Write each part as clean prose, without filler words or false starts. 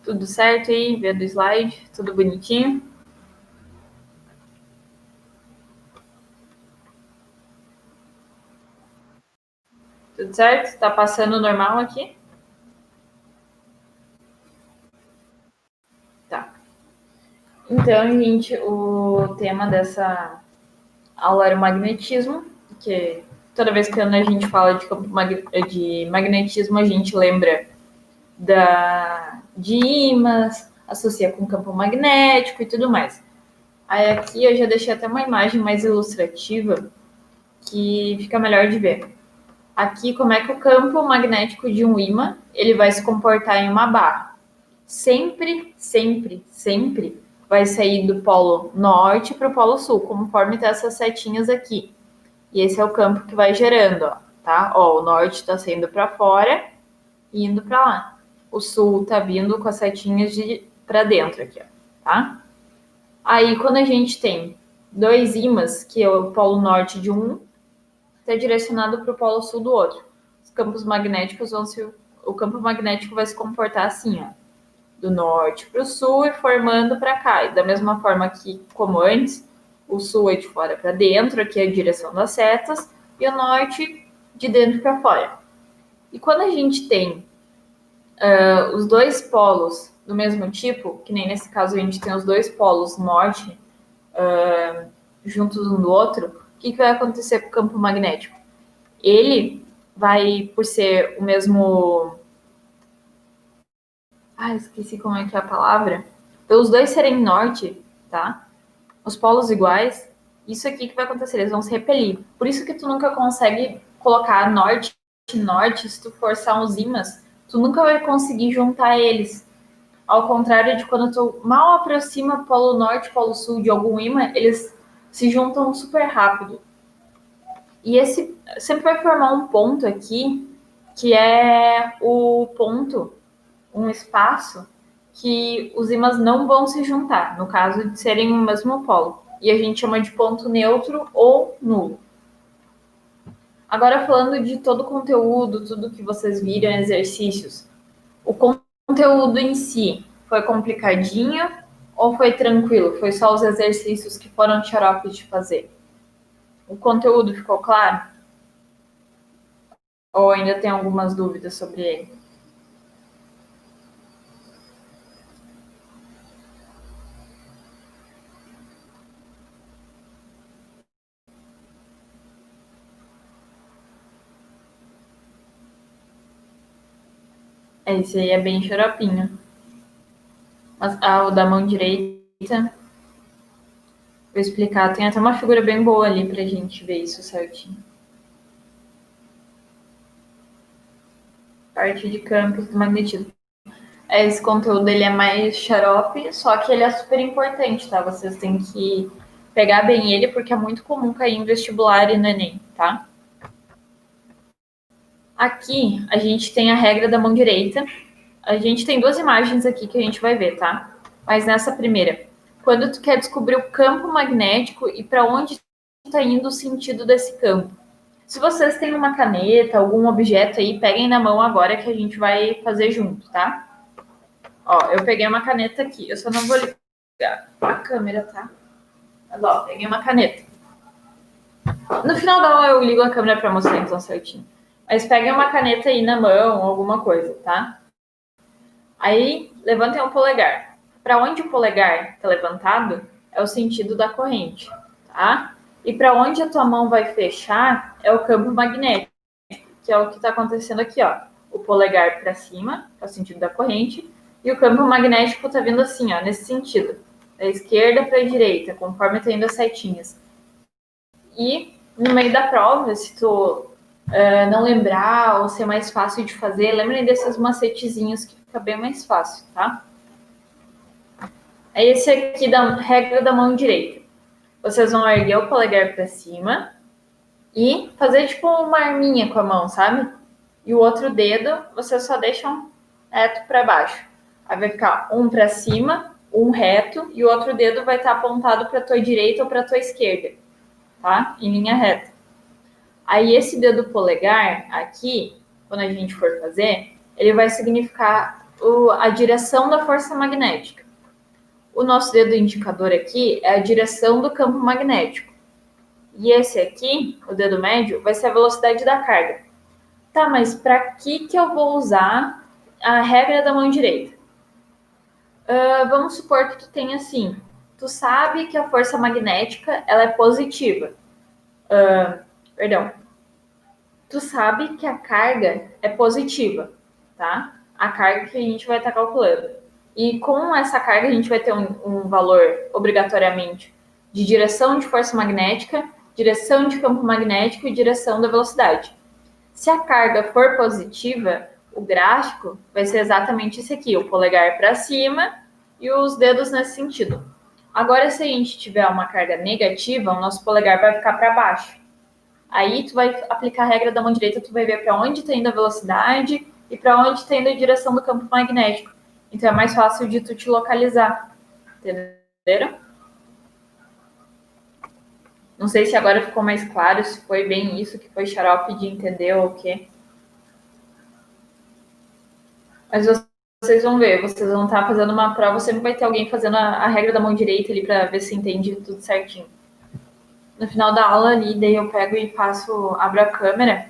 Tudo certo aí? Vendo o slide? Tudo bonitinho? Tudo certo? Tá passando normal aqui? Tá. Então, gente, o tema dessa aula era o magnetismo, que toda vez que a gente fala de magnetismo, a gente lembra de ímãs, associa com campo magnético e tudo mais. Aí aqui eu já deixei até uma imagem mais ilustrativa que fica melhor de ver. Aqui, como é que o campo magnético de um ímã ele vai se comportar em uma barra? Sempre, sempre, sempre vai sair do polo norte para o polo sul, conforme tá essas setinhas aqui. E esse é o campo que vai gerando, ó, tá? Ó, o norte está saindo para fora e indo para lá. O sul tá vindo com as setinhas para dentro aqui, ó, tá? Aí, quando a gente tem dois ímãs, que é o polo norte de um, está direcionado para o polo sul do outro. Os campos magnéticos o campo magnético vai se comportar assim, ó, do norte para o sul e formando para cá. E da mesma forma que, como antes, o sul é de fora para dentro, aqui é a direção das setas, e o norte de dentro para fora. E quando a gente tem os dois polos do mesmo tipo, que nem nesse caso a gente tem os dois polos norte juntos um do outro, o que vai acontecer com o campo magnético? Ele vai, por ser o mesmo. Esqueci como é que é a palavra. Pelos dois serem norte, tá? Os polos iguais, isso aqui que vai acontecer, eles vão se repelir. Por isso que tu nunca consegue colocar norte e norte, se tu forçar uns ímãs, tu nunca vai conseguir juntar eles. Ao contrário de quando tu mal aproxima polo norte e polo sul de algum ímã, eles se juntam super rápido. E esse sempre vai formar um ponto aqui, que é o ponto, um espaço, que os ímãs não vão se juntar, no caso de serem o mesmo polo. E a gente chama de ponto neutro ou nulo. Agora, falando de todo o conteúdo, tudo que vocês viram, exercícios, o conteúdo em si foi complicadinho ou foi tranquilo? Foi só os exercícios que foram xaropes de fazer? O conteúdo ficou claro? Ou ainda tem algumas dúvidas sobre ele? Esse aí é bem xaropinho. Mas o da mão direita, vou explicar. Tem até uma figura bem boa ali pra gente ver isso certinho. Parte de campos do magnetismo. Esse conteúdo ele é mais xarope, só que ele é super importante, tá? Vocês têm que pegar bem ele, porque é muito comum cair em vestibular e no Enem, tá? Aqui a gente tem a regra da mão direita. A gente tem duas imagens aqui que a gente vai ver, tá? Mas nessa primeira, quando tu quer descobrir o campo magnético e para onde está indo o sentido desse campo. Se vocês têm uma caneta, algum objeto aí, peguem na mão agora que a gente vai fazer junto, tá? Ó, eu peguei uma caneta aqui. Eu só não vou ligar a câmera, tá? Mas ó, peguei uma caneta. No final da aula eu ligo a câmera para mostrar então certinho. Mas peguem uma caneta aí na mão, alguma coisa, tá? Aí levantem um polegar. Para onde o polegar está levantado é o sentido da corrente, tá? E para onde a tua mão vai fechar é o campo magnético, que é o que está acontecendo aqui, ó. O polegar para cima, é o sentido da corrente, e o campo magnético está vindo assim, ó, nesse sentido, da esquerda para a direita, conforme está indo as setinhas. E no meio da prova, se tu não lembrar ou ser mais fácil de fazer, lembrem desses macetezinhos que fica bem mais fácil, tá? É esse aqui da regra da mão direita. Vocês vão erguer o polegar para cima e fazer tipo uma arminha com a mão, sabe? E o outro dedo, vocês só deixam reto para baixo. Aí vai ficar um para cima, um reto, e o outro dedo vai estar apontado para tua direita ou para tua esquerda, tá? Em linha reta. Aí esse dedo polegar aqui, quando a gente for fazer, ele vai significar a direção da força magnética. O nosso dedo indicador aqui é a direção do campo magnético. E esse aqui, o dedo médio, vai ser a velocidade da carga. Tá, mas para que eu vou usar a regra da mão direita? Vamos supor que tu tenha assim, tu sabe que a força magnética ela é positiva. Perdão. Tu sabe que a carga é positiva, tá? A carga que a gente vai estar calculando. E com essa carga a gente vai ter um valor, obrigatoriamente, de direção de força magnética, direção de campo magnético e direção da velocidade. Se a carga for positiva, o gráfico vai ser exatamente esse aqui, o polegar para cima e os dedos nesse sentido. Agora, se a gente tiver uma carga negativa, o nosso polegar vai ficar para baixo. Aí tu vai aplicar a regra da mão direita, tu vai ver para onde está indo a velocidade e para onde está indo a direção do campo magnético. Então é mais fácil de tu te localizar. Entenderam? Não sei se agora ficou mais claro, se foi bem isso que foi xarope de entender ou o quê. Mas vocês vão ver, vocês vão estar fazendo uma prova, sempre vai ter alguém fazendo a regra da mão direita ali para ver se entende tudo certinho. No final da aula ali, daí eu pego e faço, abro a câmera,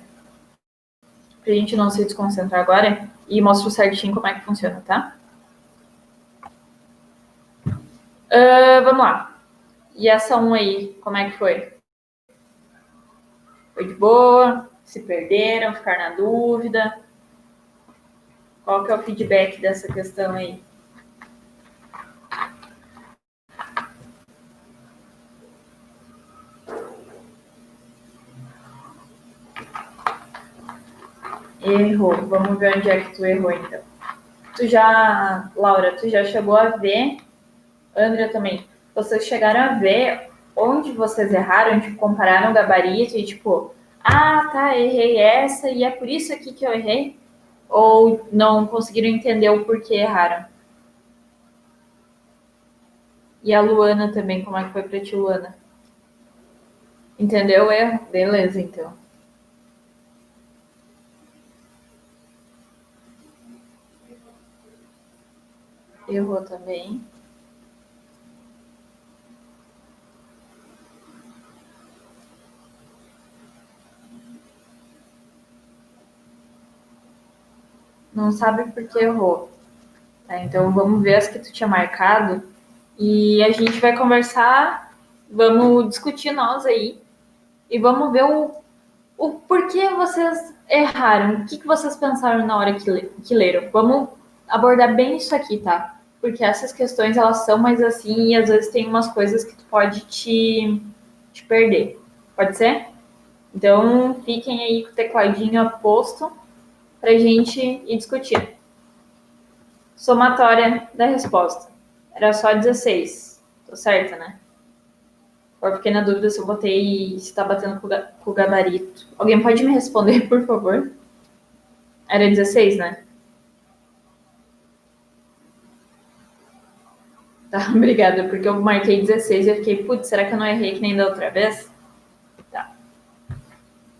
pra gente não se desconcentrar agora, e mostro certinho como é que funciona, tá? Vamos lá. E essa 1 aí, como é que foi? Foi de boa? Se perderam? Ficaram na dúvida? Qual que é o feedback dessa questão aí? Errou. Vamos ver onde é que tu errou, então. Laura, tu já chegou a ver, André também, vocês chegaram a ver onde vocês erraram, tipo, compararam o gabarito e tipo, tá, errei essa e é por isso aqui que eu errei? Ou não conseguiram entender o porquê erraram? E a Luana também, como é que foi pra ti, Luana? Entendeu o erro? Beleza, então. Errou também. Não sabe por que errou. Tá, então vamos ver as que tu tinha marcado e a gente vai conversar, vamos discutir nós aí e vamos ver o porquê vocês erraram, o que vocês pensaram na hora que leram. Vamos abordar bem isso aqui, tá? Porque essas questões, elas são mais assim e às vezes tem umas coisas que tu pode te perder. Pode ser? Então, fiquem aí com o tecladinho a posto pra gente ir discutindo. Somatória da resposta. Era só 16. Tô certa, né? Agora fiquei na dúvida se eu botei, se tá batendo com o gabarito. Alguém pode me responder, por favor? Era 16, né? Tá, obrigada, porque eu marquei 16 e eu fiquei, putz, será que eu não errei que nem da outra vez? Tá.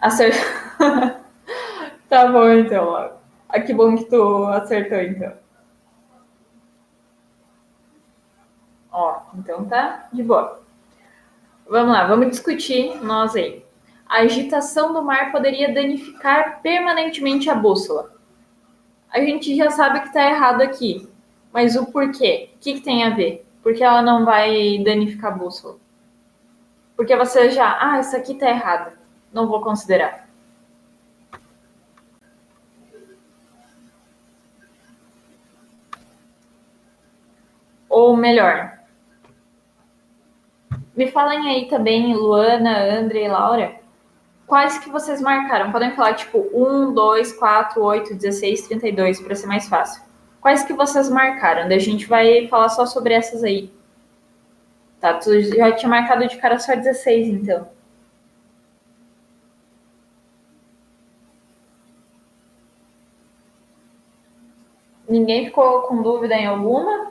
Acertou. Tá bom, então, Laura. Que bom que tu acertou, então. Ó, então tá de boa. Vamos lá, vamos discutir nós aí. A agitação do mar poderia danificar permanentemente a bússola. A gente já sabe que está errado aqui, mas o porquê? O que tem a ver? Por que ela não vai danificar a bússola? Porque você já, isso aqui está errado, não vou considerar. Ou melhor, me falem aí também, Luana, André e Laura, quais que vocês marcaram? Podem falar tipo 1, 2, 4, 8, 16, 32, para ser mais fácil. Quais que vocês marcaram? Daí a gente vai falar só sobre essas aí. Tá, tu já tinha marcado de cara só 16, então. Ninguém ficou com dúvida em alguma?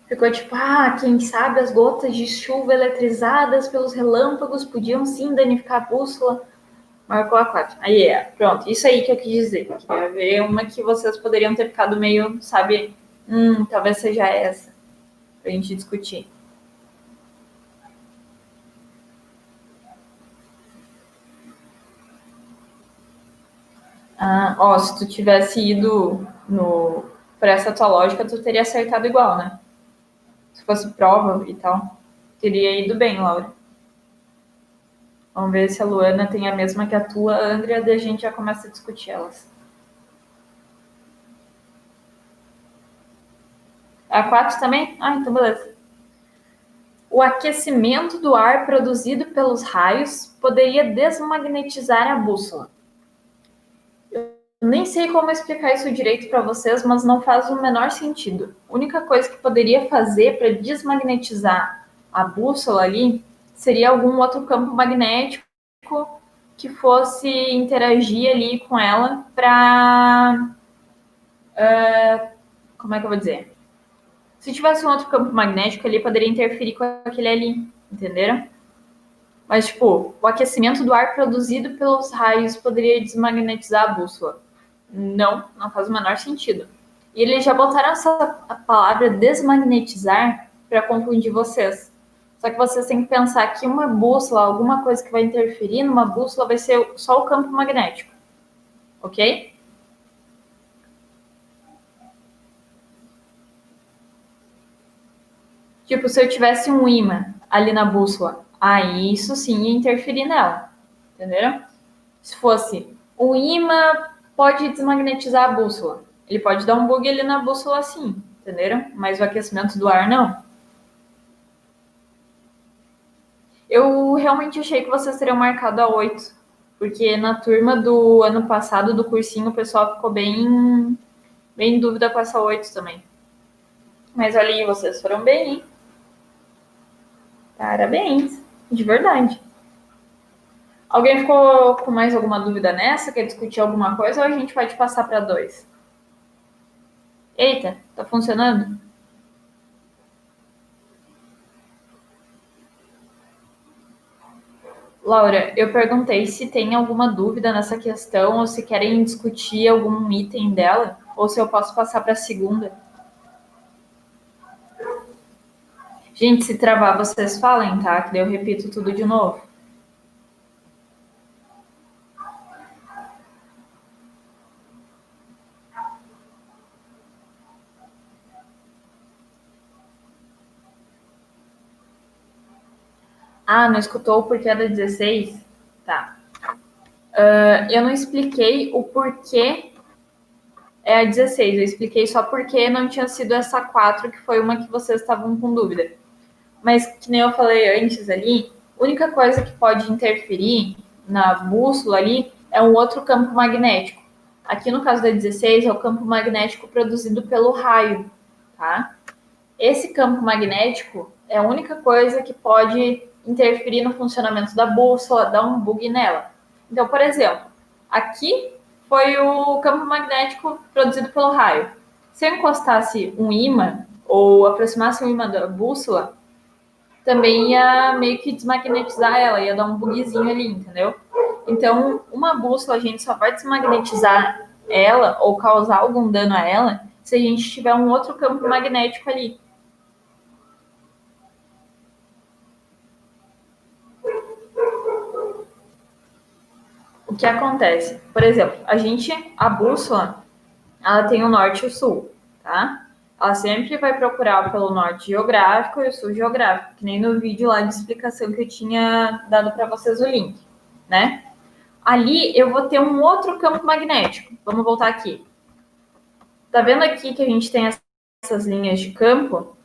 Ficou tipo, quem sabe as gotas de chuva eletrizadas pelos relâmpagos podiam sim danificar a bússola. Marcou a 4. Aí é, pronto. Isso aí que eu quis dizer. Queria ver uma que vocês poderiam ter ficado meio, sabe, talvez seja essa, pra gente discutir. Ah, ó, se tu tivesse ido no, por essa tua lógica, tu teria acertado igual, né? Se fosse prova e tal. Teria ido bem, Laura. Vamos ver se a Luana tem a mesma que a tua, Andrea, daí a gente já começa a discutir elas. A 4 também? Ah, então beleza. O aquecimento do ar produzido pelos raios poderia desmagnetizar a bússola. Eu nem sei como explicar isso direito para vocês, mas não faz o menor sentido. A única coisa que poderia fazer para desmagnetizar a bússola ali seria algum outro campo magnético que fosse interagir ali com ela para. Como é que eu vou dizer? Se tivesse um outro campo magnético ali, poderia interferir com aquele ali, entenderam? Mas, tipo, o aquecimento do ar produzido pelos raios poderia desmagnetizar a bússola. Não, não faz o menor sentido. E eles já botaram essa palavra desmagnetizar para confundir vocês. Só que vocês têm que pensar que uma bússola, alguma coisa que vai interferir numa bússola, vai ser só o campo magnético. Ok? Tipo, se eu tivesse um ímã ali na bússola, aí isso sim ia interferir nela. Entenderam? Se fosse o ímã pode desmagnetizar a bússola. Ele pode dar um bug ali na bússola sim, entenderam? Mas o aquecimento do ar não. Eu realmente achei que vocês teriam marcado a 8, porque na turma do ano passado do cursinho o pessoal ficou bem em dúvida com essa 8 também. Mas olha aí, vocês foram bem, hein? Parabéns, de verdade. Alguém ficou com mais alguma dúvida nessa? Quer discutir alguma coisa ou a gente pode passar para 2? Eita, tá funcionando? Laura, eu perguntei se tem alguma dúvida nessa questão ou se querem discutir algum item dela ou se eu posso passar para a segunda. Gente, se travar, vocês falem, tá? Que daí eu repito tudo de novo. Ah, não escutou o porquê da 16? Tá. Eu não expliquei o porquê é a 16. Eu expliquei só porque não tinha sido essa 4, que foi uma que vocês estavam com dúvida. Mas, que nem eu falei antes ali, a única coisa que pode interferir na bússola ali é um outro campo magnético. Aqui no caso da 16 é o campo magnético produzido pelo raio, tá? Esse campo magnético é a única coisa que pode interferir no funcionamento da bússola, dar um bug nela. Então, por exemplo, aqui foi o campo magnético produzido pelo raio. Se eu encostasse um ímã ou aproximasse um ímã da bússola, também ia meio que desmagnetizar ela, ia dar um bugzinho ali, entendeu? Então, uma bússola a gente só vai desmagnetizar ela ou causar algum dano a ela se a gente tiver um outro campo magnético ali. O que acontece? Por exemplo, a bússola, ela tem o norte e o sul, tá? Ela sempre vai procurar pelo norte geográfico e o sul geográfico, que nem no vídeo lá de explicação que eu tinha dado para vocês o link, né? Ali eu vou ter um outro campo magnético. Vamos voltar aqui. Tá vendo aqui que a gente tem essas linhas de campo?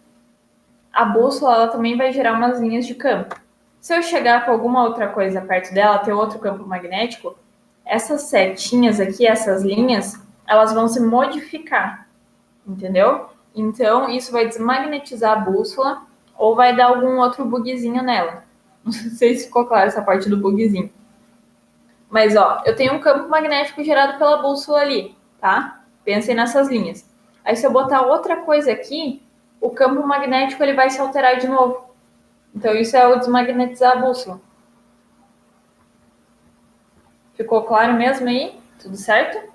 A bússola ela também vai gerar umas linhas de campo. Se eu chegar com alguma outra coisa perto dela, ter outro campo magnético, essas setinhas aqui, essas linhas, elas vão se modificar, entendeu? Então, isso vai desmagnetizar a bússola ou vai dar algum outro bugzinho nela. Não sei se ficou claro essa parte do bugzinho. Mas, ó, eu tenho um campo magnético gerado pela bússola ali, tá? Pensem nessas linhas. Aí, se eu botar outra coisa aqui, o campo magnético ele vai se alterar de novo. Então, isso é o desmagnetizar a bússola. Ficou claro mesmo aí? Tudo certo?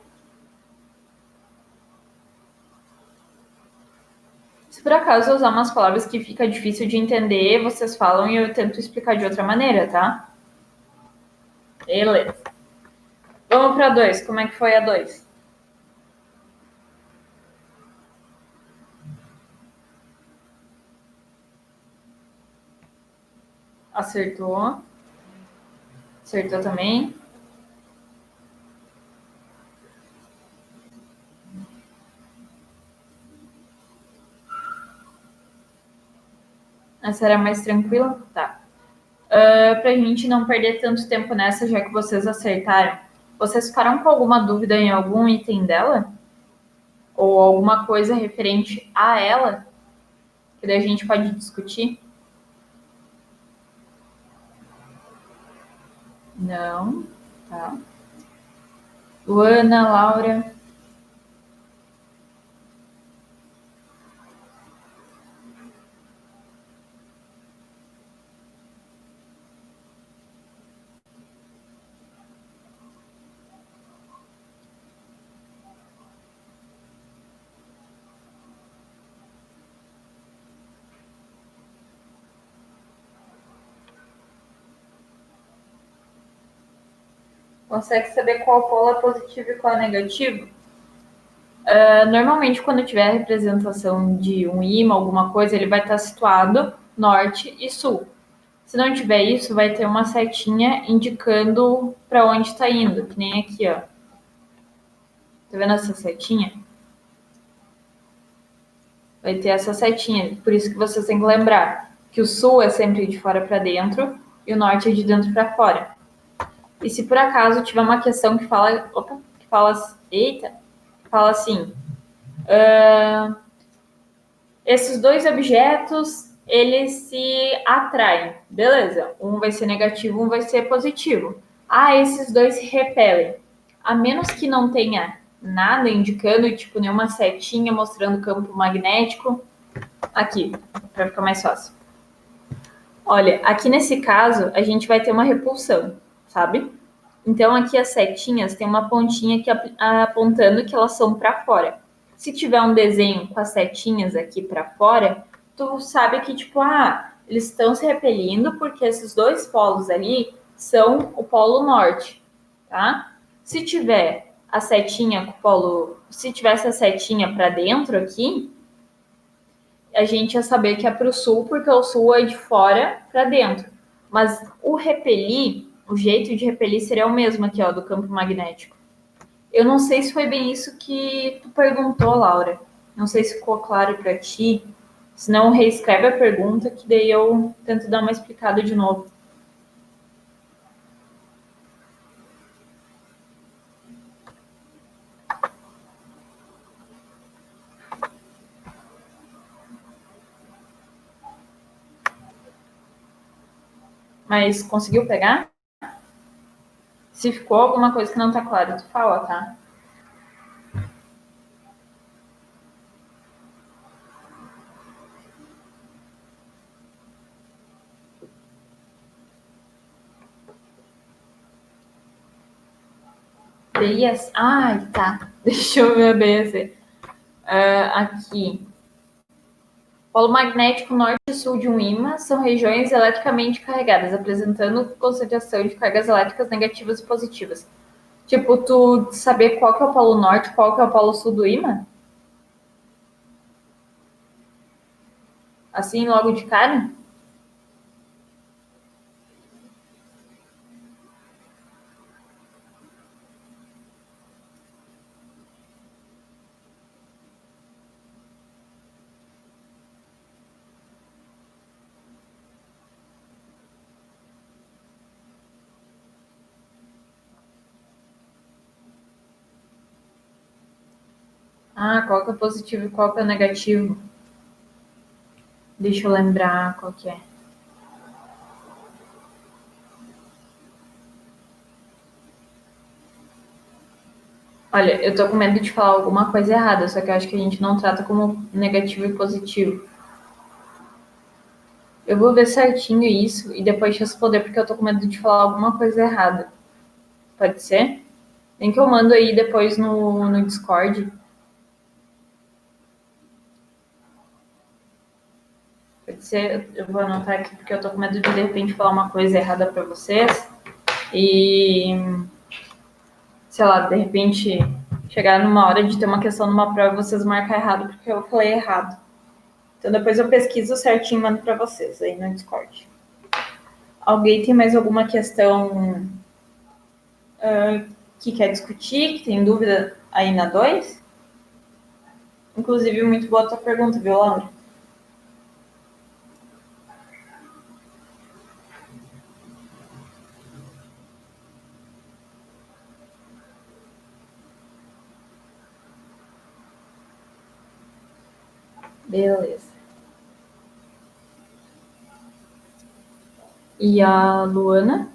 Se por acaso eu usar umas palavras que fica difícil de entender, vocês falam e eu tento explicar de outra maneira, tá? Beleza. Vamos para 2. Como é que foi a 2? Acertou. Acertou também. Essa era mais tranquila? Tá. Para a gente não perder tanto tempo nessa, já que vocês acertaram, vocês ficaram com alguma dúvida em algum item dela? Ou alguma coisa referente a ela? Que daí a gente pode discutir? Não. Tá. Luana, Laura. Consegue saber qual polo é positivo e qual é negativo? Normalmente, quando tiver a representação de um ímã, alguma coisa, ele vai estar situado norte e sul. Se não tiver isso, vai ter uma setinha indicando para onde está indo, que nem aqui, ó. Tá vendo essa setinha? Vai ter essa setinha. Por isso que vocês têm que lembrar que o sul é sempre de fora para dentro e o norte é de dentro para fora. E se por acaso tiver uma questão que fala, fala assim, esses dois objetos eles se atraem, beleza? Um vai ser negativo, um vai ser positivo. Ah, esses dois se repelem. A menos que não tenha nada indicando, tipo nenhuma setinha mostrando campo magnético. Aqui, para ficar mais fácil. Olha, aqui nesse caso, a gente vai ter uma repulsão, sabe? Então, aqui as setinhas tem uma pontinha aqui apontando que elas são para fora. Se tiver um desenho com as setinhas aqui para fora, tu sabe que, tipo, eles estão se repelindo porque esses dois polos ali são o polo norte, tá? Se tiver a setinha com o polo... Se tivesse a setinha para dentro aqui, a gente ia saber que é para o sul, porque o sul é de fora para dentro. Mas o repelir, o jeito de repelir seria o mesmo aqui, ó, do campo magnético. Eu não sei se foi bem isso que tu perguntou, Laura. Não sei se ficou claro para ti. Se não, reescreve a pergunta, que daí eu tento dar uma explicada de novo. Mas conseguiu pegar? Se ficou alguma coisa que não tá clara, tu fala, tá? BS? Ai, tá. Deixa eu ver a BS. Aqui. Polo magnético norte e sul de um ímã são regiões eletricamente carregadas, apresentando concentração de cargas elétricas negativas e positivas. Tipo, tu saber qual que é o polo norte, qual que é o polo sul do ímã? Assim, logo de cara? Qual que é positivo e qual que é negativo? Deixa eu lembrar qual que é. Olha, eu tô com medo de falar alguma coisa errada, só que eu acho que a gente não trata como negativo e positivo. Eu vou ver certinho isso e depois te responder, porque eu tô com medo de falar alguma coisa errada. Pode ser? Nem que eu mando aí depois no Discord. Pode ser? Eu vou anotar aqui porque eu tô com medo de repente falar uma coisa errada para vocês. E, sei lá, de repente chegar numa hora de ter uma questão numa prova e vocês marcar errado porque eu falei errado. Então depois eu pesquiso certinho e mando para vocês aí no Discord. Alguém tem mais alguma questão que quer discutir, que tem dúvida aí na 2? Inclusive, muito boa a tua pergunta, viu, Laura? Beleza. E a Luana?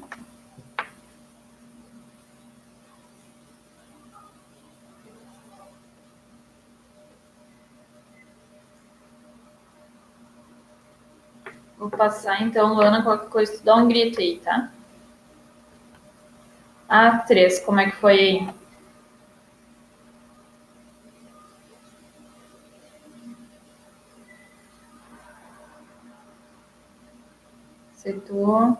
Vou passar, então, Luana, qualquer coisa, tu dá um grito aí, tá? A 3, como é que foi aí? Acertou.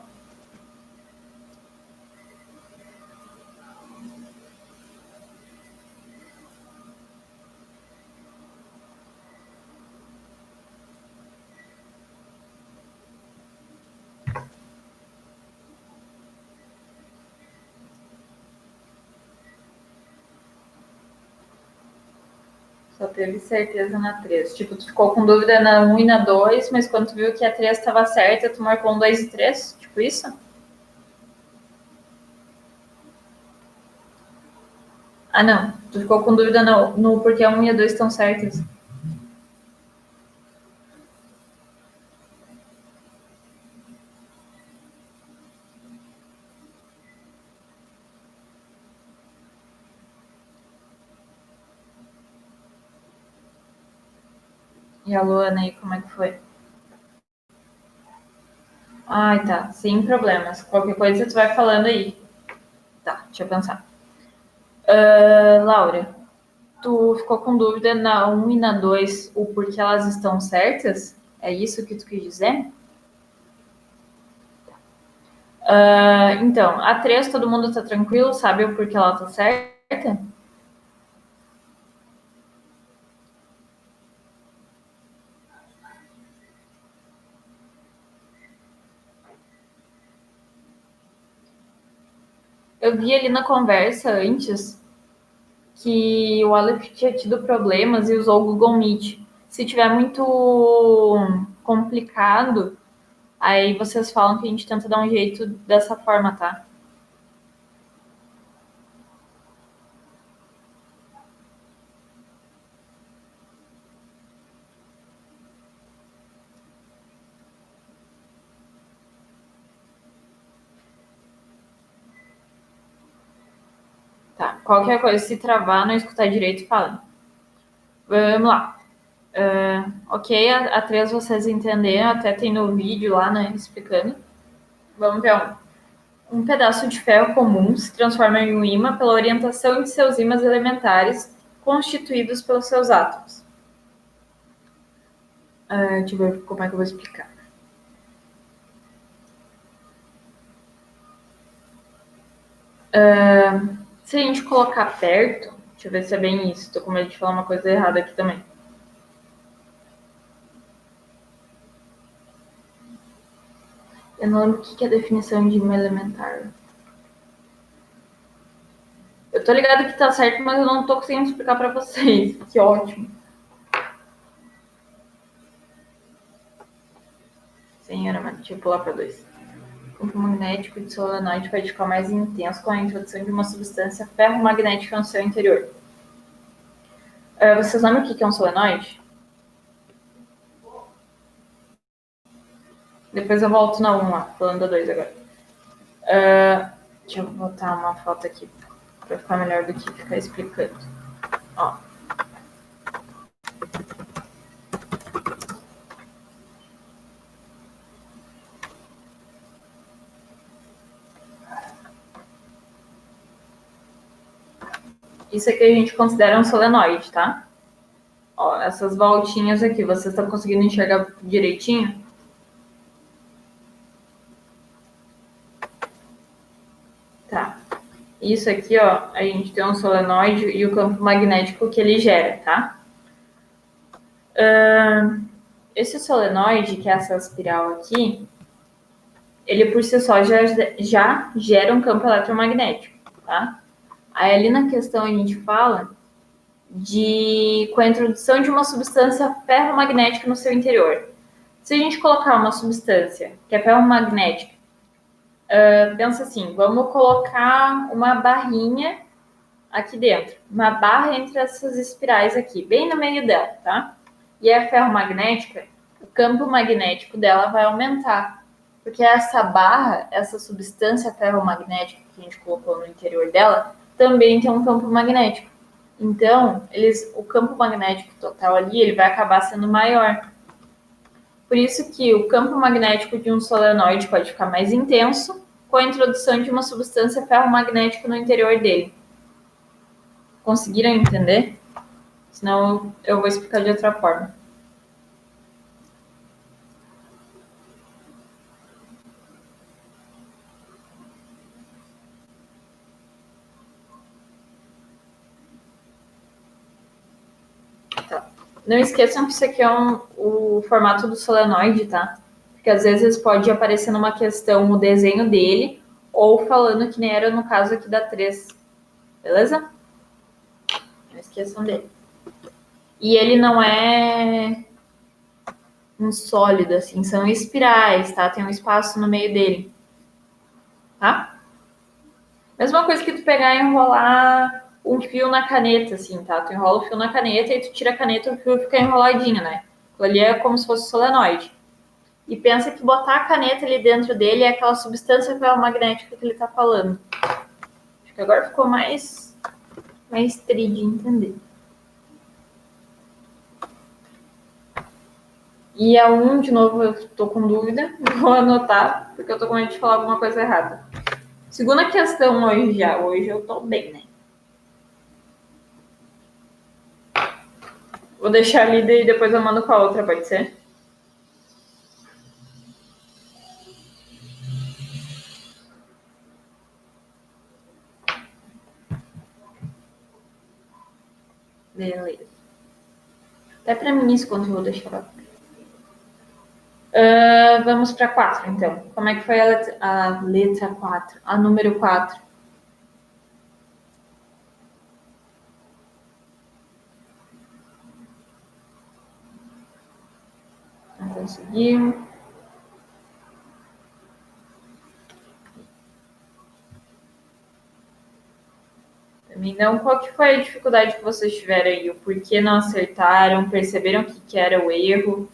Só teve certeza na 3. Tipo, tu ficou com dúvida na 1 e na 2, mas quando tu viu que a 3 estava certa, tu marcou um 2 e 3? Tipo isso? Ah, não. Tu ficou com dúvida no porque a 1 e a 2 estão certas. E a Luana aí, como é que foi? Ai, tá. Sem problemas. Qualquer coisa tu vai falando aí. Tá, deixa eu pensar. Laura, tu ficou com dúvida na 1 e na 2, o porquê elas estão certas? É isso que tu quis dizer? Então, a 3 todo mundo tá tranquilo, sabe o porquê ela tá certa? Eu vi ali na conversa antes que o Aleph tinha tido problemas e usou o Google Meet. Se tiver muito complicado, aí vocês falam que a gente tenta dar um jeito dessa forma, tá? Tá. Qualquer coisa, se travar, não escutar direito, fala. Vamos lá. Ok, a 3 vocês entenderam, até tem no vídeo lá, né, explicando. Vamos ver um pedaço de ferro comum se transforma em um ímã pela orientação de seus ímãs elementares constituídos pelos seus átomos. Deixa eu ver como é que eu vou explicar. Se a gente colocar perto, deixa eu ver se é bem isso, tô com medo de falar uma coisa errada aqui também. Eu não lembro o que é a definição de ímã elementar. Eu tô ligado que tá certo, mas eu não tô conseguindo explicar pra vocês. Que ótimo. Senhora, mas deixa eu pular pra 2. O campo magnético de solenoide pode ficar mais intenso com a introdução de uma substância ferromagnética no seu interior. Vocês lembram o que é um solenoide? Depois eu volto na 1 lá, falando da 2 agora. Deixa eu botar uma foto aqui para ficar melhor do que ficar explicando. Ó. Isso aqui a gente considera um solenoide, tá? Ó, essas voltinhas aqui, vocês estão conseguindo enxergar direitinho? Tá. Isso aqui, ó, a gente tem um solenoide e o campo magnético que ele gera, tá? Esse solenoide, que é essa espiral aqui, ele por si só já gera um campo eletromagnético, tá? Aí ali na questão a gente fala com a introdução de uma substância ferromagnética no seu interior. Se a gente colocar uma substância que é ferromagnética, pensa assim, vamos colocar uma barrinha aqui dentro, uma barra entre essas espirais aqui, bem no meio dela, tá? E é ferromagnética, o campo magnético dela vai aumentar, porque essa barra, essa substância ferromagnética que a gente colocou no interior dela, também tem um campo magnético. Então, o campo magnético total ali, ele vai acabar sendo maior. Por isso que o campo magnético de um solenoide pode ficar mais intenso com a introdução de uma substância ferromagnética no interior dele. Conseguiram entender? Senão eu vou explicar de outra forma. Tá. Não esqueçam que isso aqui é o formato do solenoide, tá? Porque às vezes pode aparecer numa questão o desenho dele, ou falando que nem era no caso aqui da 3. Beleza? Não esqueçam dele. E ele não é um sólido, assim, são espirais, tá? Tem um espaço no meio dele, tá? Mesma coisa que tu pegar e enrolar um fio na caneta, assim, tá? Tu enrola o fio na caneta e tu tira a caneta e o fio fica enroladinho, né? Aquilo ali é como se fosse solenoide. E pensa que botar a caneta ali dentro dele é aquela substância ferromagnética que ele tá falando. Acho que agora ficou mais tri de entender. E a 1, de novo, eu tô com dúvida, vou anotar, porque eu tô com medo de falar alguma coisa errada. Segunda questão hoje já. Hoje eu tô bem, né? Vou deixar ali e depois eu mando com a outra, pode ser? Beleza. Até pra mim isso quando eu vou deixar lá. Vamos para 4, então. Como é que foi a letra 4? A número 4. Não conseguimos. Também não. Qual que foi a dificuldade que vocês tiveram aí? O porquê não acertaram? Perceberam que era o erro?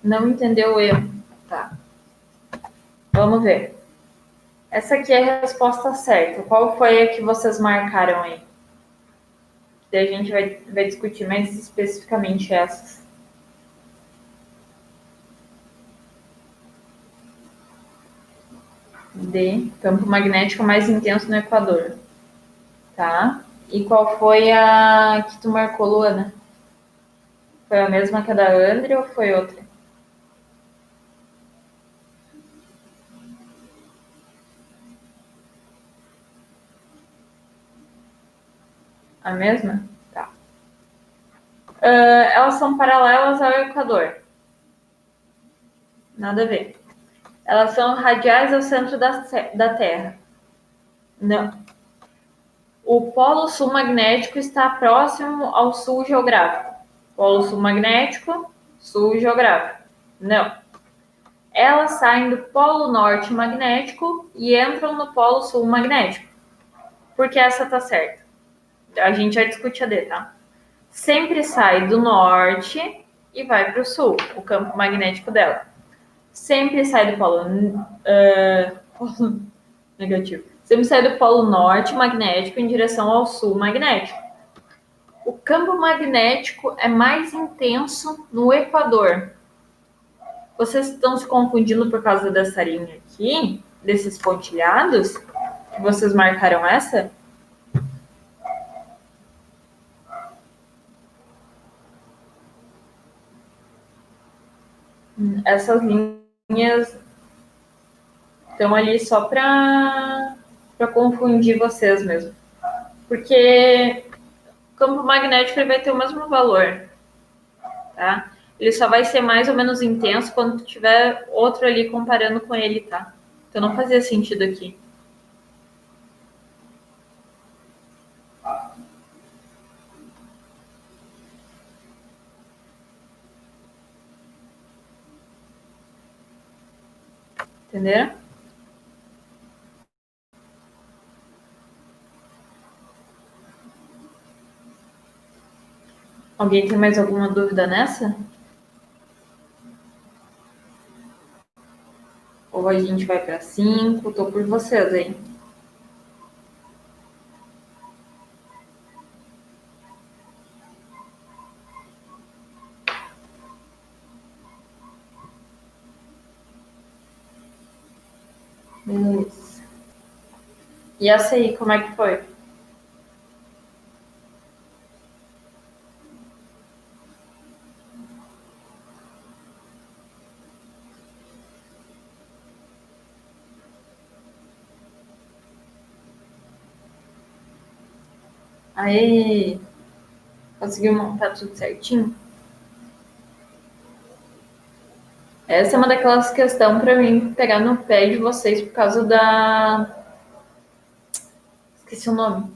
Não entendeu o erro. Tá. Vamos ver. Essa aqui é a resposta certa. Qual foi a que vocês marcaram aí? Daí a gente vai discutir mais especificamente essas. D, campo magnético mais intenso no Equador. Tá? E qual foi a que tu marcou, Luana? Foi a mesma que a da André ou foi outra? A mesma? Tá. Elas são paralelas ao Equador. Nada a ver. Elas são radiais ao centro da Terra. Não. O polo sul magnético está próximo ao sul geográfico. Polo sul magnético, sul geográfico. Não. Elas saem do polo norte magnético e entram no polo sul magnético. Porque essa tá certa. A gente vai discutir a D, tá? Sempre sai do norte e vai para o sul, o campo magnético dela. Sempre sai do polo Negativo. Sempre sai do polo norte magnético em direção ao sul magnético. O campo magnético é mais intenso no Equador. Vocês estão se confundindo por causa dessa linha aqui, desses pontilhados? Que vocês marcaram essa? Essas linhas estão ali só para confundir vocês mesmo. Porque o campo magnético ele vai ter o mesmo valor, tá? Ele só vai ser mais ou menos intenso quando tiver outro ali comparando com ele, tá? Então não fazia sentido aqui. Entenderam? Alguém tem mais alguma dúvida nessa? Ou a gente vai para 5? Tô por vocês, hein? Beleza. E essa aí, como é que foi? Aí, conseguiu montar tudo certinho? Essa é uma daquelas questões para mim pegar no pé de vocês por causa da. Esqueci o nome.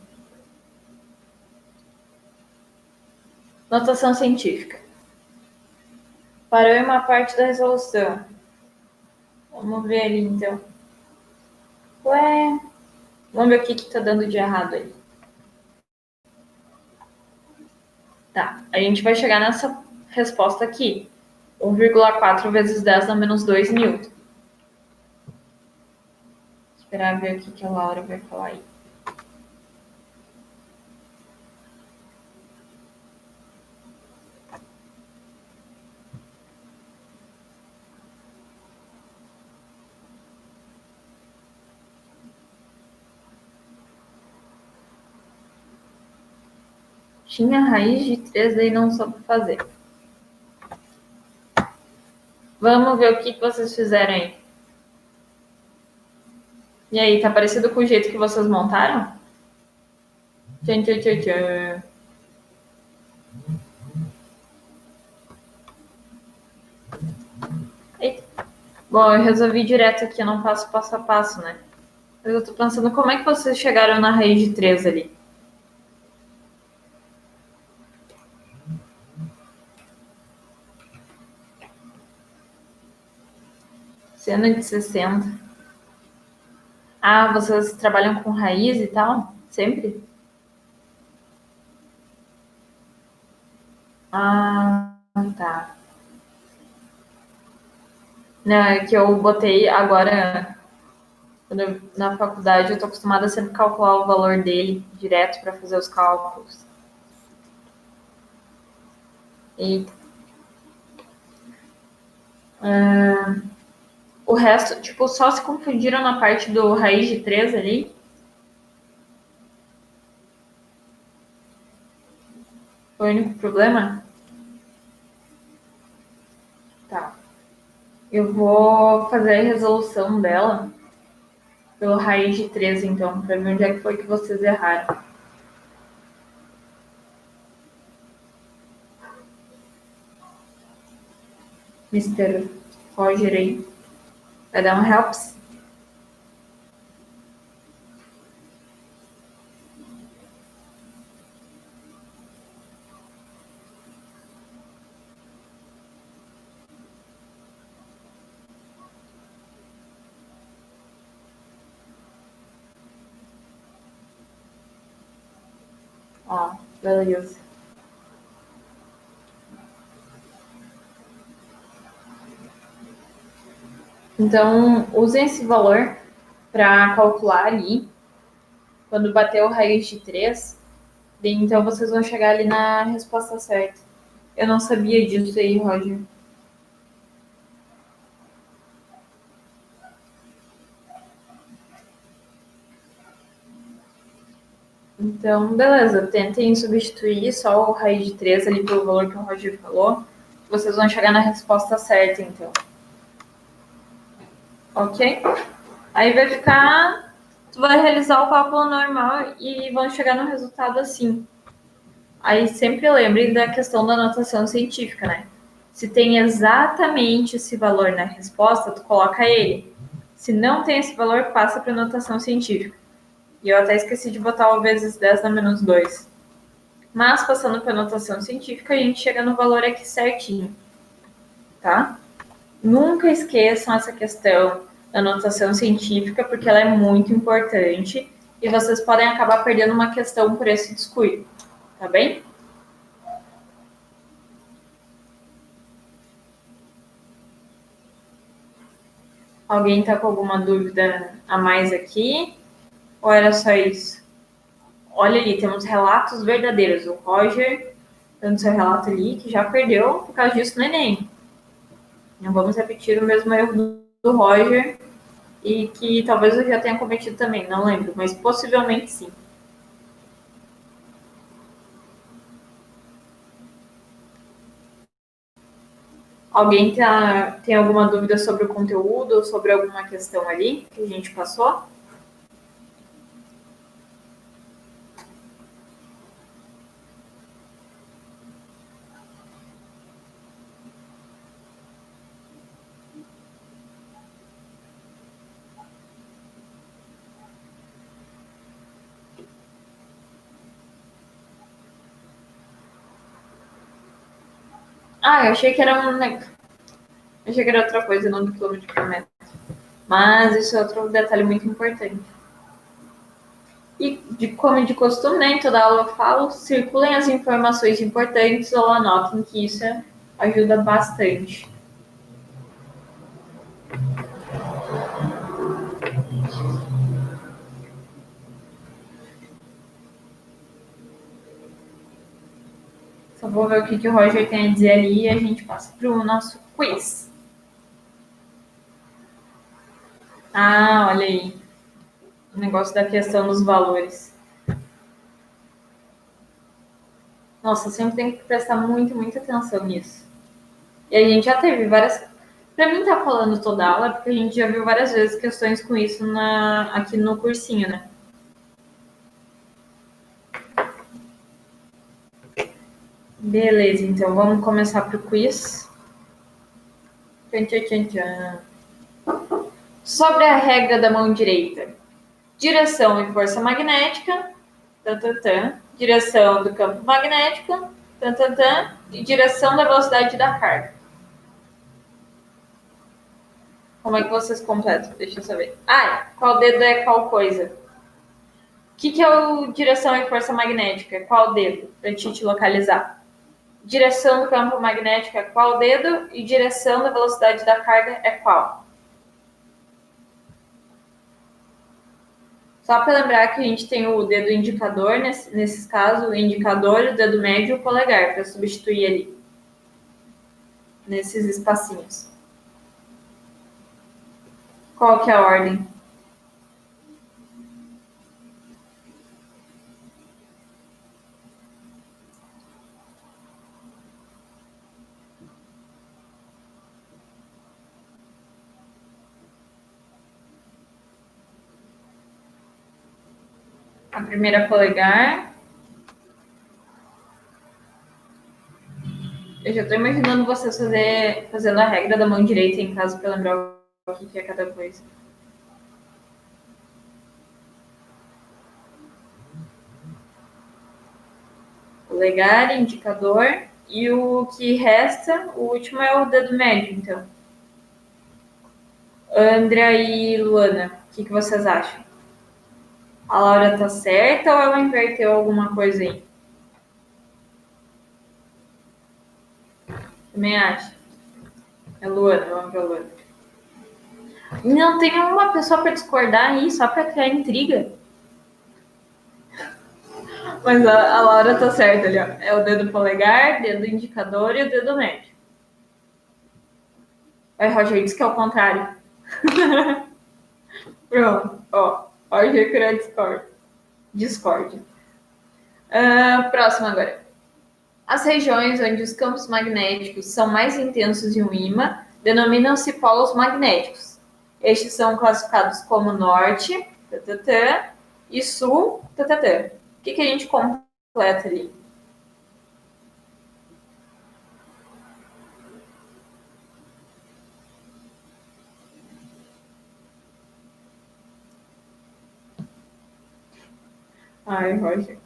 Notação científica. Parou em uma parte da resolução. Vamos ver ali então. Ué, vamos ver o que tá dando de errado aí. Tá, a gente vai chegar nessa resposta aqui. 1,4 vezes 10 na menos 2 newton. Esperar ver o que a Laura vai falar aí. Tinha raiz de 3 e não soube fazer. Vamos ver o que vocês fizeram aí. E aí, tá parecido com o jeito que vocês montaram? Tchan, tchan, tchan, tchan. Eita. Bom, eu resolvi direto aqui, eu não faço passo a passo, né? Mas eu tô pensando como é que vocês chegaram na raiz de 3 ali. Seno de 60. Ah, vocês trabalham com raiz e tal? Sempre? Ah, tá. Não, é que eu botei agora, na faculdade, eu tô acostumada a sempre calcular o valor dele direto para fazer os cálculos. Eita. O resto, tipo, só se confundiram na parte do raiz de 3 ali. Foi o único problema? Tá. Eu vou fazer a resolução dela pelo raiz de 3, então, para ver onde é que foi que vocês erraram. Mister Roger aí. Vai dar um helps? Ó, beleza. Então, usem esse valor para calcular ali, quando bater o raiz de 3, então vocês vão chegar ali na resposta certa. Eu não sabia disso aí, Roger. Então, beleza, tentem substituir só o raiz de 3 ali pelo valor que o Roger falou. Vocês vão chegar na resposta certa, então. Ok? Aí vai ficar. Tu vai realizar o cálculo normal e vão chegar no resultado assim. Aí sempre lembrem da questão da notação científica, né? Se tem exatamente esse valor na resposta, tu coloca ele. Se não tem esse valor, passa para notação científica. E eu até esqueci de botar o vezes 10 na menos 2. Mas passando para notação científica, a gente chega no valor aqui certinho, tá? Nunca esqueçam essa questão da notação científica, porque ela é muito importante e vocês podem acabar perdendo uma questão por esse descuido, tá bem? Alguém tá com alguma dúvida a mais aqui? Ou era só isso? Olha ali, temos relatos verdadeiros. O Roger dando seu relato ali, que já perdeu por causa disso no Enem. Não vamos repetir o mesmo erro do Roger e que talvez eu já tenha cometido também, não lembro, mas possivelmente sim. Alguém tem alguma dúvida sobre o conteúdo ou sobre alguma questão ali que a gente passou? Ah, eu achei que era achei que era outra coisa, não diploma de promessa. Mas isso é outro detalhe muito importante. E, como de costume, né, em toda aula eu falo, circulem as informações importantes ou anotem, que isso ajuda bastante. Só vou ver o que o Roger tem a dizer ali e a gente passa para o nosso quiz. Ah, olha aí. O negócio da questão dos valores. Nossa, sempre tem que prestar muita atenção nisso. E a gente já teve várias. Para mim, tá falando toda aula, é porque a gente já viu várias vezes questões com isso aqui no cursinho, né? Beleza, então vamos começar pro quiz. Tchan, tchan, tchan, tchan. Sobre a regra da mão direita. Direção e força magnética. Tan, tan, tan. Direção do campo magnético. Tan, tan, tan. E direção da velocidade da carga. Como é que vocês completam? Deixa eu saber. Ah, qual dedo é qual coisa? O que é o direção e força magnética? Qual dedo? Para te localizar. Direção do campo magnético é qual dedo? E direção da velocidade da carga é qual? Só para lembrar que a gente tem o dedo indicador, nesses casos, o indicador, o dedo médio e o polegar, para substituir ali, nesses espacinhos. Qual que é a ordem? A primeira polegar. Eu já estou imaginando vocês fazendo a regra da mão direita em casa para lembrar o que é cada coisa. Polegar, indicador, e o que resta, o último é o dedo médio, então. Andrea e Luana, o que vocês acham? A Laura tá certa ou ela inverteu alguma coisa aí? Também acho. É Luana, vamos ver a Luana. Não tem uma pessoa para discordar aí, só para criar intriga. Mas a Laura tá certa ali, ó. É o dedo polegar, dedo indicador e o dedo médio. Aí Roger diz que é o contrário. Pronto, ó. Roger criou Discord. Discord. Próximo agora. As regiões onde os campos magnéticos são mais intensos em um ímã denominam-se polos magnéticos. Estes são classificados como norte, tatatã, e sul, tatatã. O que a gente completa ali? Ai, Roger.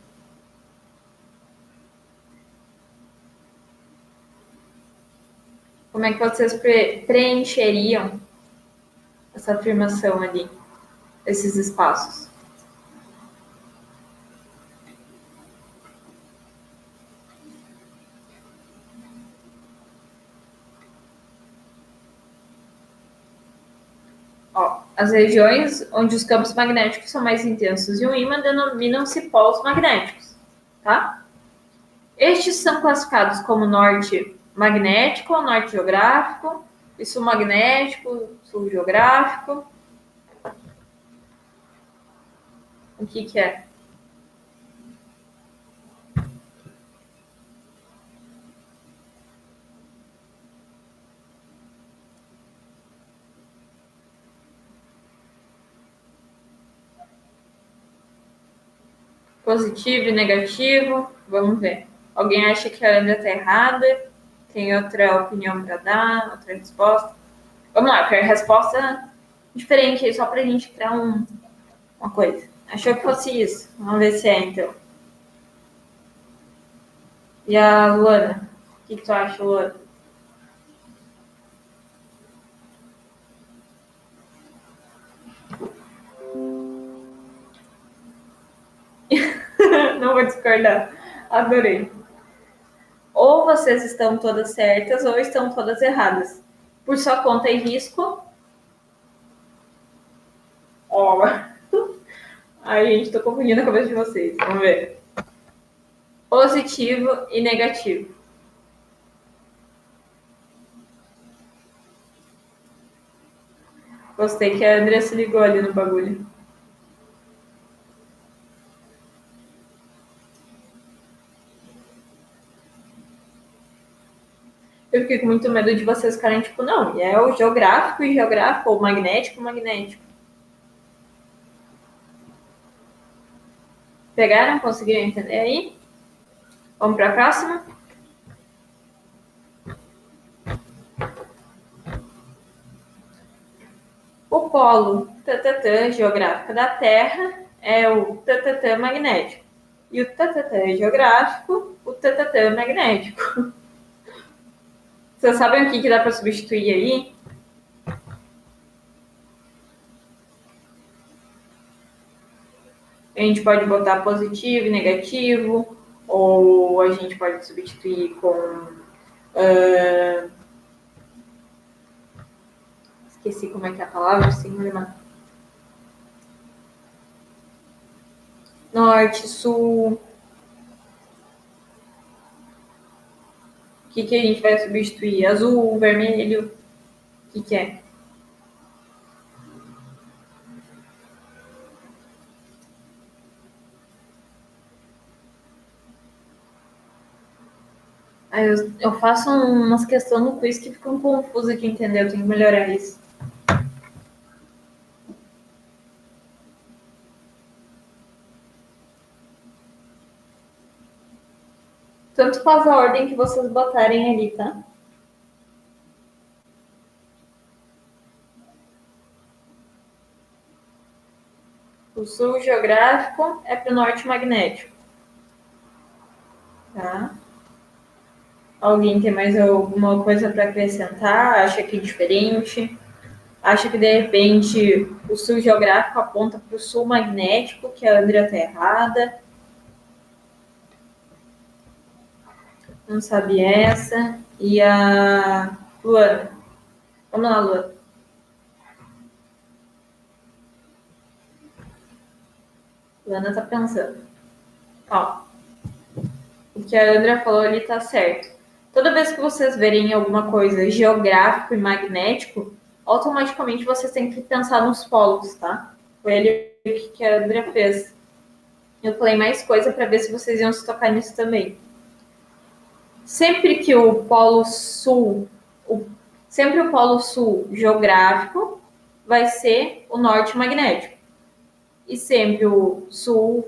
Como é que vocês preencheriam essa afirmação ali, esses espaços? Ó, as regiões onde os campos magnéticos são mais intensos e o ímã denominam-se polos magnéticos, tá? Estes são classificados como norte magnético, norte geográfico, e sul magnético, sul geográfico. O que é? Positivo e negativo? Vamos ver. Alguém acha que a Ana está errada? Tem outra opinião para dar? Outra resposta? Vamos lá, quero resposta diferente aí, só para a gente criar uma coisa. Achou que fosse isso? Vamos ver se é, então. E a Luana? O que tu acha, Luana? Não vou discordar. Adorei. Ou vocês estão todas certas ou estão todas erradas. Por sua conta e risco. Ó, ai, gente, tô confundindo a cabeça de vocês. Vamos ver. Positivo e negativo. Gostei que a Andrea se ligou ali no bagulho. Eu fiquei com muito medo de vocês ficarem tipo, não, é o geográfico e geográfico, ou magnético, magnético. Pegaram? Conseguiram entender aí? Vamos para a próxima? O polo tatatã geográfico da Terra é o tatatã magnético. E o tatatã geográfico, o tatatã magnético. Vocês sabem o que dá para substituir aí? A gente pode botar positivo e negativo, ou a gente pode substituir com. Esqueci como é que é a palavra, sem lembrar. Norte, sul. O que a gente vai substituir? Azul, vermelho. O que é? Aí eu faço umas questões no quiz que ficam confusas de entender, eu tenho que melhorar isso. Tanto faz a ordem que vocês botarem ali, tá? O sul geográfico é para o norte magnético. Tá? Alguém tem mais alguma coisa para acrescentar? Acha que é diferente? Acha que de repente o sul geográfico aponta para o sul magnético, que a Andrea está errada? Não sabe essa. E a Luana? Vamos lá, Luana. Ana tá pensando. Ó, o que a Andrea falou ali tá certo. Toda vez que vocês verem alguma coisa geográfico e magnético, automaticamente vocês têm que pensar nos polos, tá? Foi ali o que a Andrea fez. Eu falei mais coisa para ver se vocês iam se tocar nisso também. Sempre que o polo sul, sempre o polo sul geográfico vai ser o norte magnético. E sempre o sul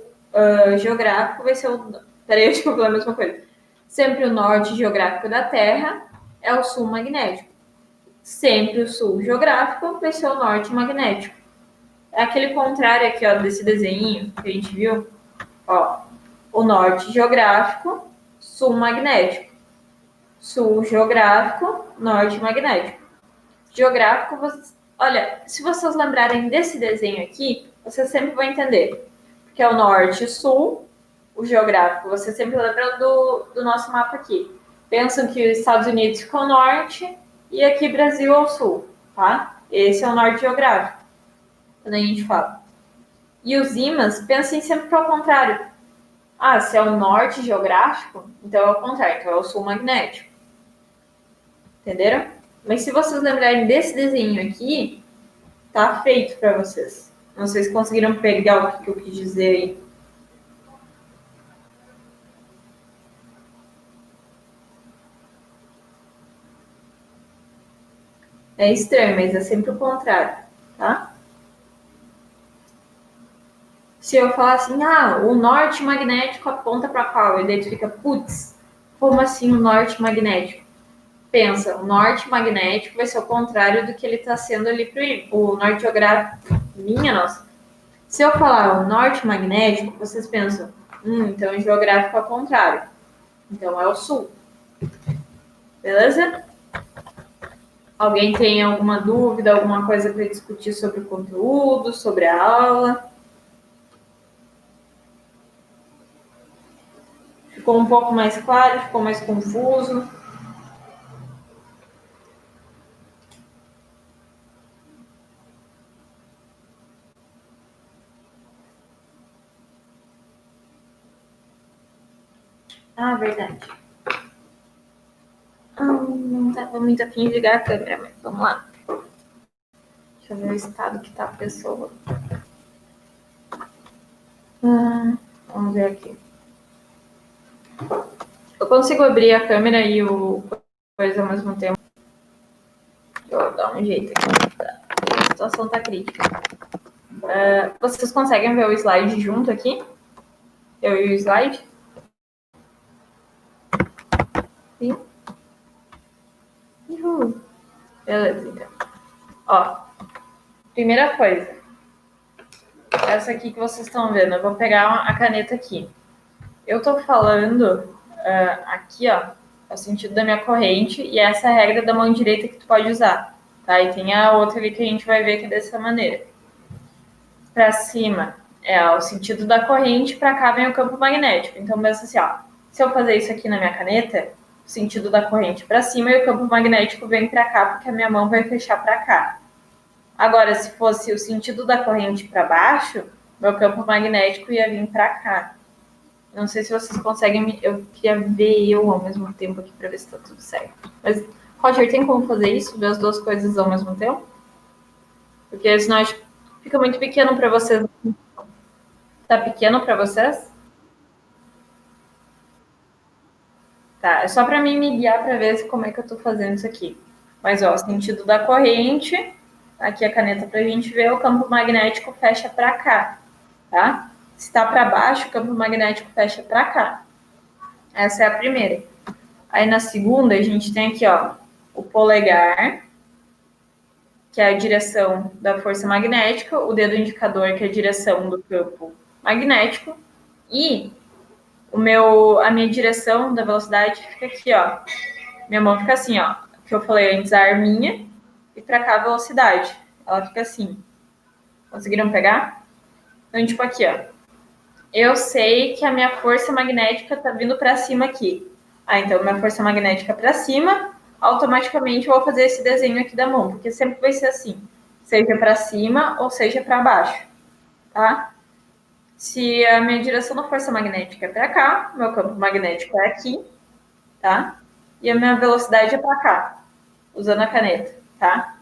geográfico vai ser o. Peraí, acho que eu falei a mesma coisa. Sempre o norte geográfico da Terra é o sul magnético. Sempre o sul geográfico vai ser o norte magnético. É aquele contrário aqui, ó, desse desenho que a gente viu. Ó, o norte geográfico, sul magnético. Sul geográfico, norte magnético. Geográfico, olha, se vocês lembrarem desse desenho aqui, vocês sempre vão entender. Porque é o norte e sul, o geográfico, você sempre lembra do nosso mapa aqui. Pensam que os Estados Unidos ficam ao norte e aqui Brasil ao sul, tá? Esse é o norte geográfico, quando a gente fala. E os ímãs, pensem sempre que é o contrário. Ah, se é o norte geográfico, então é o contrário, então é o sul magnético. Entenderam? Mas se vocês lembrarem desse desenho aqui, tá feito para vocês. Não sei se conseguiram pegar o que eu quis dizer aí. É estranho, mas é sempre o contrário, tá? Se eu falar assim, o norte magnético aponta para qual? E daí tu fica, putz, como assim o norte magnético? Pensa, o norte magnético vai ser o contrário do que ele está sendo ali pro o norte geográfico. Minha nossa. Se eu falar o norte magnético, vocês pensam, então o geográfico é o contrário. Então é o sul. Beleza? Alguém tem alguma dúvida, alguma coisa para discutir sobre o conteúdo, sobre a aula? Ficou um pouco mais claro? Ficou mais confuso? Ah, verdade. Não estava muito afim de ligar a câmera, mas vamos lá. Deixa eu ver o estado que tá a pessoa. Vamos ver aqui. Eu consigo abrir a câmera e o coisa ao mesmo tempo. Deixa eu dar um jeito aqui. A situação tá crítica. Vocês conseguem ver o slide junto aqui? Eu e o slide? Sim. Uhul. Beleza, então. Ó, primeira coisa. Essa aqui que vocês estão vendo. Eu vou pegar a caneta aqui. Eu tô falando aqui, ó, é o sentido da minha corrente, e essa é a regra da mão direita que tu pode usar, tá? E tem a outra ali que a gente vai ver aqui dessa maneira. Para cima é o sentido da corrente, para cá vem o campo magnético. Então, pensa assim, ó, se eu fazer isso aqui na minha caneta, o sentido da corrente para cima e o campo magnético vem para cá, porque a minha mão vai fechar para cá. Agora, se fosse o sentido da corrente para baixo, meu campo magnético ia vir para cá. Não sei se vocês conseguem. Eu queria ver eu ao mesmo tempo aqui para ver se está tudo certo. Mas, Roger, tem como fazer isso? Ver as duas coisas ao mesmo tempo? Porque senão acho que fica muito pequeno para vocês. Tá pequeno para vocês? Tá, é só para mim me guiar para ver como é que eu tô fazendo isso aqui. Mas, ó, sentido da corrente. Aqui a caneta para a gente ver, o campo magnético fecha para cá, tá? Se está para baixo, o campo magnético fecha para cá. Essa é a primeira. Aí na segunda, a gente tem aqui, ó, o polegar, que é a direção da força magnética, o dedo indicador, que é a direção do campo magnético, e a minha direção da velocidade fica aqui, ó. Minha mão fica assim, ó, que eu falei antes, a arminha, e para cá a velocidade. Ela fica assim. Conseguiram pegar? Então, tipo aqui, ó. Eu sei que a minha força magnética tá vindo para cima aqui. Então minha força magnética para cima, automaticamente eu vou fazer esse desenho aqui da mão, porque sempre vai ser assim, seja para cima ou seja para baixo, tá? Se a minha direção da força magnética é para cá, meu campo magnético é aqui, tá? E a minha velocidade é para cá, usando a caneta, tá?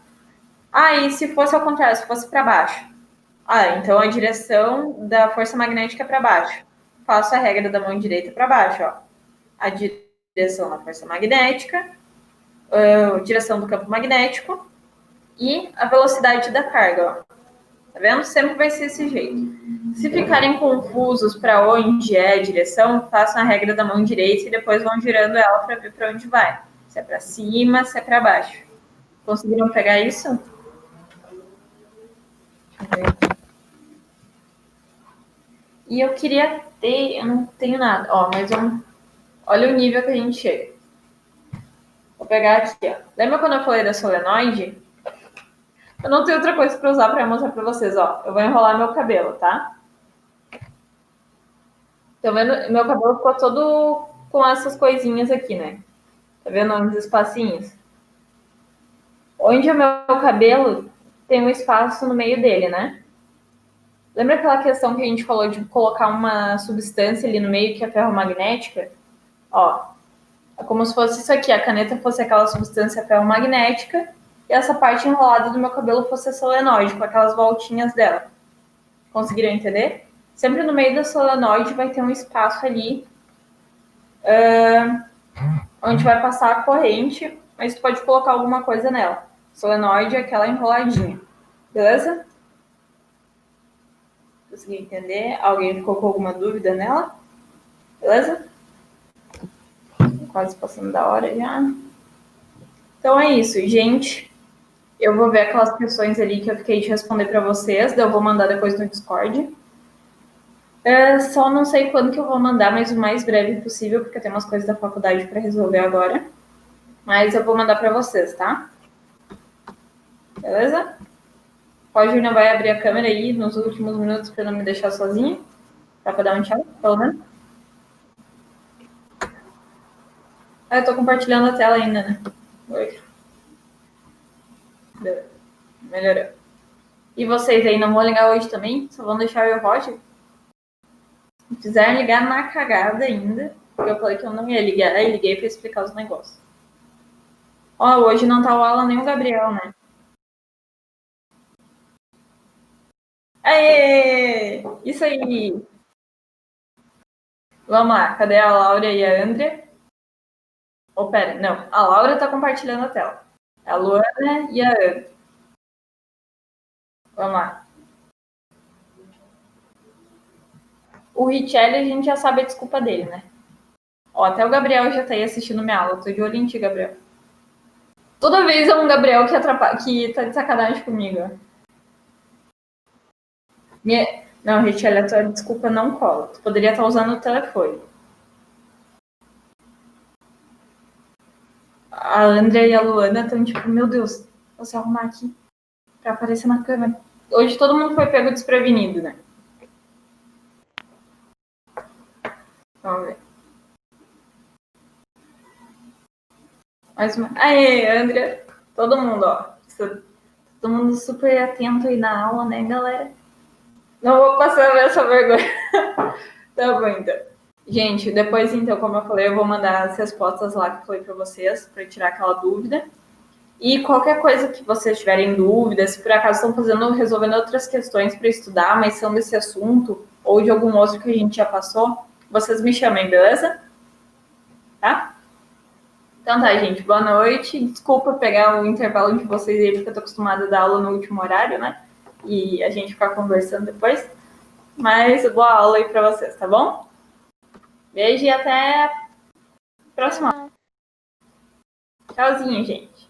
E se fosse ao contrário, se fosse para baixo? Então a direção da força magnética é para baixo. Faço a regra da mão direita para baixo, ó. A direção da força magnética, direção do campo magnético e a velocidade da carga, ó. Tá vendo? Sempre vai ser desse jeito. Se ficarem confusos para onde é a direção, façam a regra da mão direita e depois vão girando ela para ver para onde vai. Se é para cima, se é para baixo. Conseguiram pegar isso? E eu queria ter, eu não tenho nada, ó, mas olha o nível que a gente chega. Vou pegar aqui, ó. Lembra quando eu falei da solenoide? Eu não tenho outra coisa para usar para mostrar para vocês, ó. Eu vou enrolar meu cabelo, tá? Tá vendo? Meu cabelo ficou todo com essas coisinhas aqui, né? Tá vendo uns espacinhos? Onde o meu cabelo tem um espaço no meio dele, né? Lembra aquela questão que a gente falou de colocar uma substância ali no meio que é ferromagnética? Ó, é como se fosse isso aqui, a caneta fosse aquela substância ferromagnética e essa parte enrolada do meu cabelo fosse a solenoide, com aquelas voltinhas dela. Conseguiram entender? Sempre no meio da solenoide vai ter um espaço ali onde vai passar a corrente, mas tu pode colocar alguma coisa nela. Solenoide é aquela enroladinha. Beleza? Consegui entender? Alguém ficou com alguma dúvida nela? Beleza? Quase passando da hora já. Então é isso, gente. Eu vou ver aquelas questões ali que eu fiquei de responder para vocês, eu vou mandar depois no Discord. Só não sei quando que eu vou mandar, mas o mais breve possível, porque eu tenho umas coisas da faculdade para resolver agora. Mas eu vou mandar para vocês, tá? Beleza? Roger não vai abrir a câmera aí nos últimos minutos para não me deixar sozinha. Para dar um tchau, pelo menos. Eu tô compartilhando a tela ainda, né? Oi. Melhorou. E vocês aí não vão ligar hoje também? Só vão deixar eu e o Roger? Se quiserem ligar na cagada ainda, porque eu falei que eu não ia ligar, aí liguei para explicar os negócios. Hoje não tá o Alan nem o Gabriel, né? Aê! Isso aí! Vamos lá, cadê a Laura e a Andrea? Pera, não. A Laura tá compartilhando a tela. A Luana e a Andrea. Vamos lá. O Richelli, a gente já sabe a desculpa dele, né? Até o Gabriel já tá aí assistindo minha aula. Tô de olho em ti, Gabriel. Toda vez é um Gabriel que tá de sacanagem comigo. Não, Richelli, a tua desculpa não cola. Tu poderia estar usando o telefone. A Andrea e a Luana estão tipo, meu Deus, vou se arrumar aqui pra aparecer na câmera. Hoje todo mundo foi pego desprevenido, né? Vamos ver. Mais uma. Aê, Andrea. Todo mundo, ó. Todo mundo super atento aí na aula, né, galera? Não vou passar essa vergonha. Tá bom, então. Gente, depois, então, como eu falei, eu vou mandar as respostas lá que eu falei para vocês, para tirar aquela dúvida. E qualquer coisa que vocês tiverem dúvidas, se por acaso estão resolvendo outras questões para estudar, mas são desse assunto, ou de algum outro que a gente já passou, vocês me chamem, beleza? Tá? Então tá, gente. Boa noite. Desculpa pegar o intervalo de vocês aí, porque eu tô acostumada a dar aula no último horário, né? E a gente ficar conversando depois. Mas boa aula aí para vocês, tá bom? Beijo e até a próxima. Tchauzinho, gente.